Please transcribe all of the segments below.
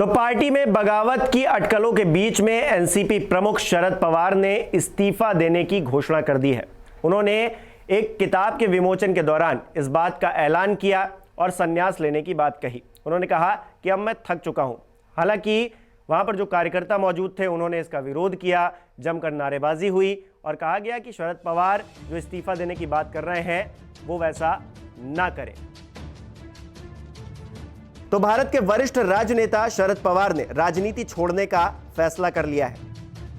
तो पार्टी में बगावत की अटकलों के बीच में एनसीपी प्रमुख शरद पवार ने इस्तीफा देने की घोषणा कर दी है। उन्होंने एक किताब के विमोचन के दौरान इस बात का ऐलान किया और संन्यास लेने की बात कही। उन्होंने कहा कि अब मैं थक चुका हूं। हालांकि वहां पर जो कार्यकर्ता मौजूद थे उन्होंने इसका विरोध किया, जमकर नारेबाजी हुई और कहा गया कि शरद पवार जो इस्तीफा देने की बात कर रहे हैं वो वैसा ना करें। तो भारत के वरिष्ठ राजनेता शरद पवार ने राजनीति छोड़ने का फैसला कर लिया है।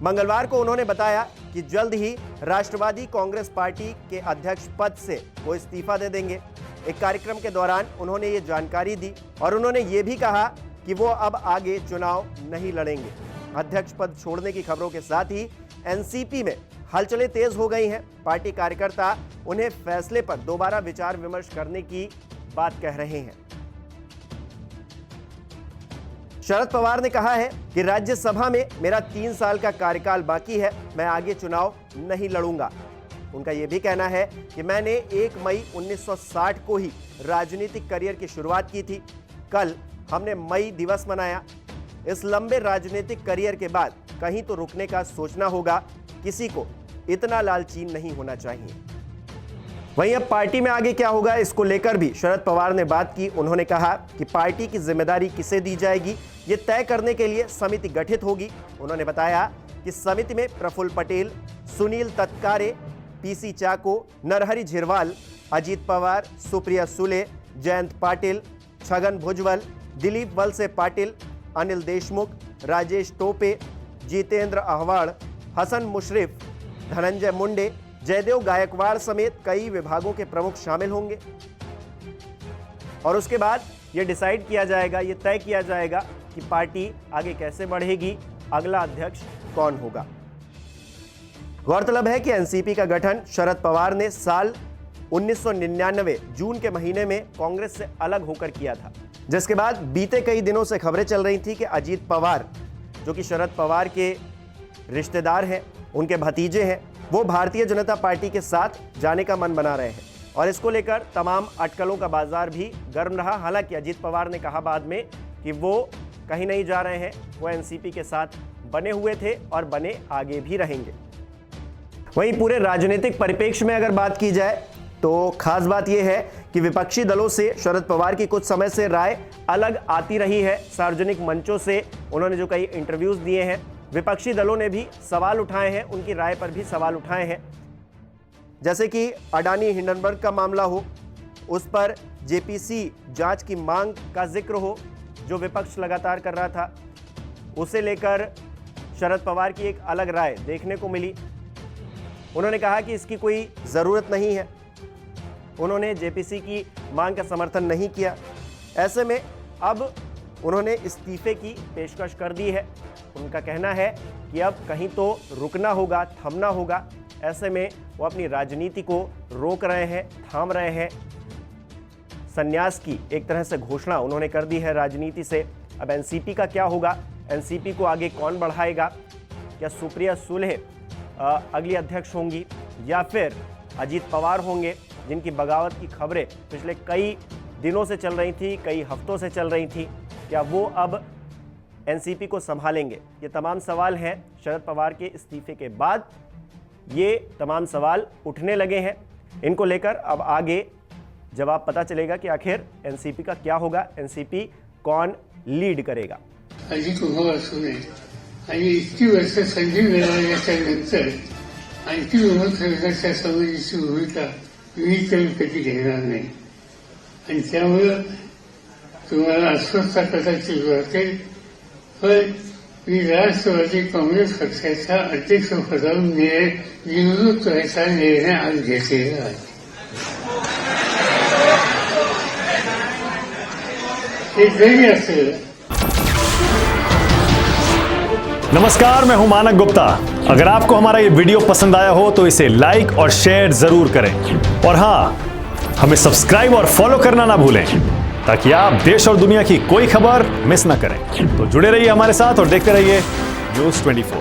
मंगलवार को उन्होंने बताया कि जल्द ही राष्ट्रवादी कांग्रेस पार्टी के अध्यक्ष पद से वो इस्तीफा दे देंगे। एक कार्यक्रम के दौरान उन्होंने ये जानकारी दी और उन्होंने ये भी कहा कि वो अब आगे चुनाव नहीं लड़ेंगे। अध्यक्ष पद छोड़ने की खबरों के साथ ही एनसीपी में हलचलें तेज हो गई हैं। पार्टी कार्यकर्ता उन्हें फैसले पर दोबारा विचार विमर्श करने की बात कह रहे हैं। शरद पवार ने कहा है कि राज्यसभा में मेरा 3 साल का कार्यकाल बाकी है, मैं आगे चुनाव नहीं लड़ूंगा। उनका यह भी कहना है कि मैंने 1 मई 1960 को ही राजनीतिक करियर की शुरुआत की थी। कल हमने मई दिवस मनाया। इस लंबे राजनीतिक करियर के बाद कहीं तो रुकने का सोचना होगा। किसी को इतना लालची नहीं होना चाहिए। वहीं अब पार्टी में आगे क्या होगा, इसको लेकर भी शरद पवार ने बात की। उन्होंने कहा कि पार्टी की जिम्मेदारी किसे दी जाएगी ये तय करने के लिए समिति गठित होगी। उन्होंने बताया कि समिति में प्रफुल्ल पटेल, सुनील तत्कारे, पीसी चाको, नरहरि झिरवाल, अजीत पवार, सुप्रिया सुले, जयंत पाटिल, छगन भुजबल, दिलीप वलसे पाटिल, अनिल देशमुख, राजेश टोपे, जितेंद्र अहवाड़, हसन मुशर्रफ, धनंजय मुंडे, जयदेव गायकवाड़ समेत कई विभागों के प्रमुख शामिल होंगे। और उसके बाद यह डिसाइड किया जाएगा, यह तय किया जाएगा कि पार्टी आगे कैसे बढ़ेगी, अगला अध्यक्ष कौन होगा। गौरतलब है कि एनसीपी का गठन शरद पवार ने साल 1999 जून के महीने में कांग्रेस से अलग होकर किया था, जिसके बाद बीते कई दिनों से खबरें चल रही थी कि अजीत पवार, जो कि शरद पवार के रिश्तेदार हैं, उनके भतीजे हैं, वो भारतीय जनता पार्टी के साथ जाने का मन बना रहे हैं। और इसको लेकर तमाम अटकलों का बाजार भी गर्म रहा। हालांकि अजीत पवार ने कहा बाद में कि वो कहीं नहीं जा रहे हैं, वो एनसीपी के साथ बने हुए थे और बने आगे भी रहेंगे। वहीं पूरे राजनीतिक परिप्रेक्ष्य में अगर बात की जाए तो खास बात यह है कि विपक्षी दलों से शरद पवार की कुछ समय से राय अलग आती रही है। सार्वजनिक मंचों से उन्होंने जो कई इंटरव्यूज दिए हैं, विपक्षी दलों ने भी सवाल उठाए हैं, उनकी राय पर भी सवाल उठाए हैं। जैसे कि अडानी हिंडनबर्ग का मामला हो, उस पर जेपीसी जांच की मांग का जिक्र हो, जो विपक्ष लगातार कर रहा था, उसे लेकर शरद पवार की एक अलग राय देखने को मिली। उन्होंने कहा कि इसकी कोई ज़रूरत नहीं है। उन्होंने जेपीसी की मांग का समर्थन नहीं किया। ऐसे में अब उन्होंने इस्तीफे की पेशकश कर दी है। उनका कहना है कि अब कहीं तो रुकना होगा, थमना होगा। ऐसे में वो अपनी राजनीति को रोक रहे हैं, थाम रहे हैं। संन्यास की एक तरह से घोषणा उन्होंने कर दी है राजनीति से। अब एनसीपी का क्या होगा, एनसीपी को आगे कौन बढ़ाएगा? क्या सुप्रिया सुले अगली अध्यक्ष होंगी या फिर अजीत पवार होंगे, जिनकी बगावत की खबरें पिछले कई दिनों से चल रही थी, कई हफ्तों से चल रही थी? क्या वो अब एनसीपी को संभालेंगे? ये तमाम सवाल हैं। शरद पवार के इस्तीफे के बाद ये तमाम सवाल उठने लगे हैं। इनको लेकर अब आगे जवाब पता चलेगा कि आखिर एनसीपी का क्या होगा, एनसीपी कौन लीड करेगा। अजित पवार सुने आणि इतकी वर्ष संधी मिळाल्याच्या नंतर आणखी विरोध करण्याच्या समितीची भूमिका मी तर कधी घेणार नाही आणि त्यामुळे तुम्हाला अस्वस्थता कदाचित वाटेल, पण मी राष्ट्रवादी काँग्रेस पक्षाच्या अध्यक्षपदावर निवडणूक करायचा निर्णय आज घेतलेला आहे। हे जरी असलं। नमस्कार, मैं हूं मानक गुप्ता। अगर आपको हमारा ये वीडियो पसंद आया हो तो इसे लाइक और शेयर जरूर करें और हाँ, हमें सब्सक्राइब और फॉलो करना ना भूलें ताकि आप देश और दुनिया की कोई खबर मिस ना करें। तो जुड़े रहिए हमारे साथ और देखते रहिए न्यूज़ 24।